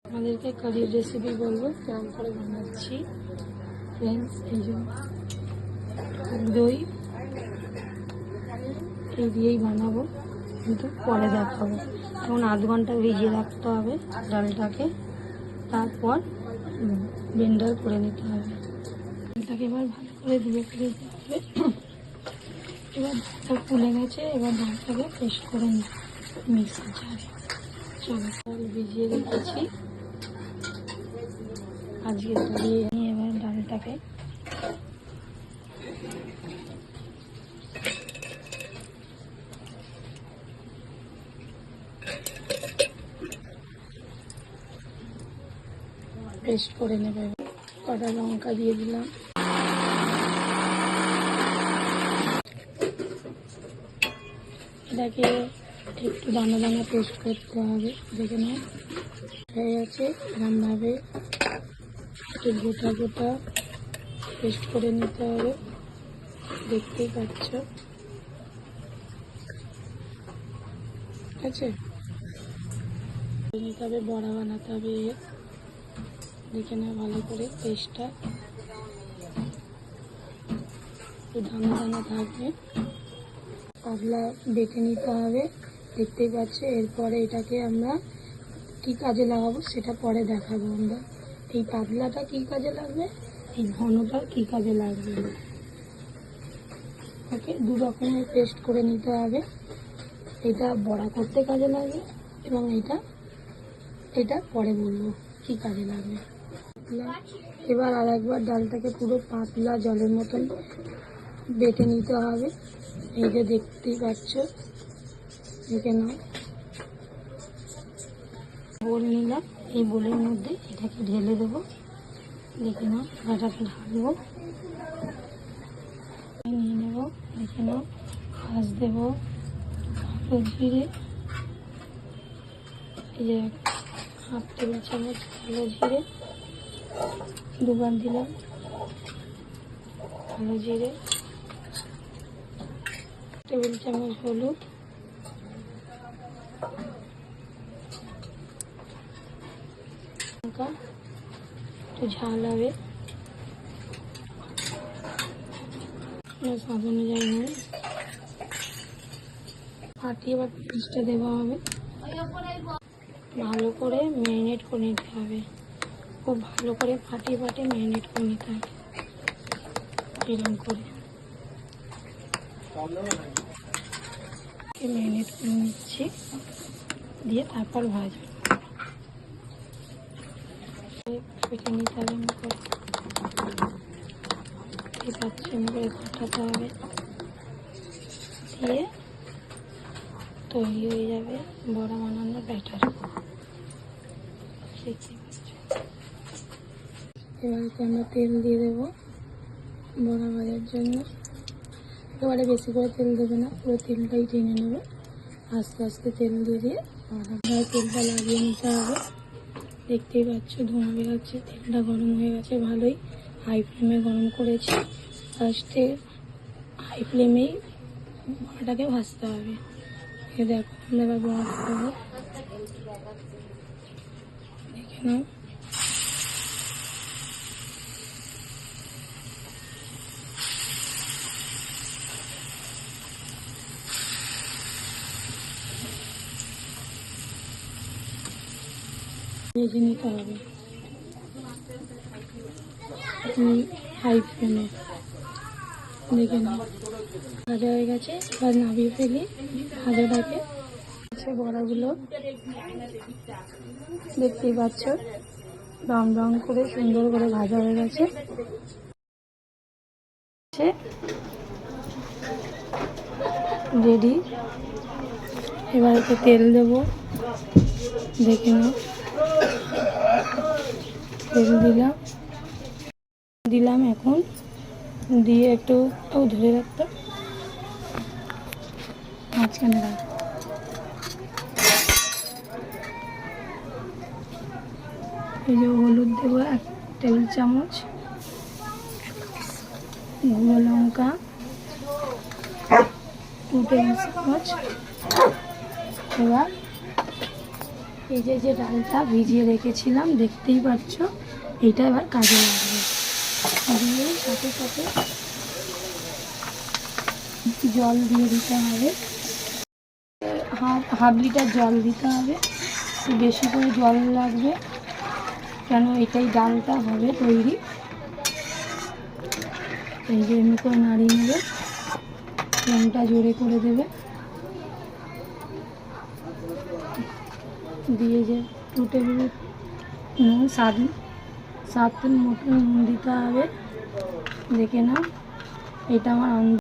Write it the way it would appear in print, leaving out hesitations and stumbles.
আমাদেরকে কারির রেসিপি বলবো কেমন করে বানাচ্ছি ফ্রেন্ডস। এই যে দই এই দিয়েই বানাবো, কিন্তু পরে দেখাবো। এখন আধ ঘন্টা ভিজিয়ে রাখতে হবে ডালটাকে, তারপর ব্লেন্ডার করে নিতে হবে। ডালটাকে এবার ভালো করে ধুয়ে দিতে হবে। এবার ডালটা ফুলে গেছে, এবার ডালটাকে পেস্ট করে নিতে মিক্সার জারে। চলো, ডাল ভিজিয়ে রেখেছি, আজকে ধরিয়ে নিয়ে এবার ডালটাকে পেস্ট করে নেবে। কটা লঙ্কা দিয়ে দিলাম, এটাকে একটু দানা দানা পেস্ট করতে হবে। দেখে নাও হয়ে গেছে। এরকমভাবে একটু গোটা গোটা পেস্ট করে নিতে হবে, দেখতেই পাচ্ছ। ঠিক আছে, নিতে হবে, বড়া বানাতে হবে। দেখে নাও ভালো করে পেস্টটা একটু দানা দানা থাকবে, পাতলা বেটে নিতে হবে। দেখতেই পাচ্ছ। এরপরে এটাকে আমরা কি কাজে লাগাবো সেটা পরে দেখাবো। আমরা এই পাতলাটা কি কাজে লাগবে, এই ঘনটা কি কাজে লাগবে। ওকে, দু রকমের পেস্ট করে নিতে হবে। এটা বড়া করতে কাজে লাগে এবং এটা পরে বলবো কি কাজে লাগবে। এবার আর একবার ডালটাকে পুরো পাতলা জলের মতন বেটে নিতে হবে। এই যে দেখতেই পাচ্ছ, দেখে নাও। বোল নিলাম, এই বোলের মধ্যে এটাকে ঢেলে দেবো। দেখে নাও, এটাকে ঢালবো, নিয়ে নেবো। দেখে নাও, ভাজ দেবো কালো জিরে, এই যে 1/2 টেবিল চামচ কালো জিরে, দুবার দিলাম কালো জিরে, টেবিল চামচ হলুদ, লঙ্কা, একটু ঝাল হবে, স্বাদ অনুযায়ী নুন, ফাটিয়ে এবার পেস্টটা দেওয়া হবে। ভালো করে ম্যারিনেট করে নিতে হবে, খুব ভালো করে ফাটিয়ে ম্যারিনেট করে নিতে হবে। এরকম করে ম্যারিনেট করে নিচ্ছি, দিয়ে তারপর ভাজবো। ফেটে নিতে হবে, করে ঘটাতে হবে, দিয়ে তৈরি হয়ে যাবে বড়া বানানোর ব্যাটার। এবারে আমরা তেল দিয়ে দেবো বড়া ভাজার জন্য। একেবারে বেশি করে তেল দেবে না, পুরো তেলটাই টেনে নেবে। আস্তে আস্তে তেল দিয়ে তেলটা লাগিয়ে নিতে হবে। দেখতেই পাচ্ছ ধোঁয়া বেরোচ্ছে, তেলটা গরম হয়ে গেছে ভালোই। হাই ফ্লেমে গরম করেছি, ফার্স্টে হাই ফ্লেমেই বড়াটাকে ভাজতে হবে। দেখো, আমরা এবার বড়া করবো, দেখে নাও। ভেজে নিতে হবে হাই ফ্লেমে। দেখে নাও ভাজা হয়ে গেছে, এবার নামিয়ে ফেলি ভাজাটাকে। বড়াগুলো দেখতেই পাচ্ছ ব্রাউন ব্রাউন করে সুন্দর করে ভাজা হয়ে গেছে। রেডি। এবার একটু তেল দেবো, দেখে নাও। তেল দিলাম এখন, দিয়ে একটু ধরে রাখতে মাঝখানে রাখ। এই যে হলুদ দেবো 1 টেবিল চামচ, গুঁড়ো লঙ্কা 2 টেবিল চামচ। এবার এই যে ডালটা ভিজিয়ে রেখেছিলাম দেখতেই পাচ্ছ, এইটা এবার কাজে লাগবে। দিয়ে সাথে সাথে জল দিয়ে দিতে হবে, হাফ লিটার জল দিতে হবে। বেশি করে জল লাগবে, কেন এটাই ডালটা হবে তৈরি। এই যে এমনি করে নাড়িয়ে নেবে, ফ্লেমটা জোরে করে দেবে, দিয়ে যে 2 টেবিল নুন, স্বাদ মতো নুন দিতে হবে। দেখে নাও, এটা আমার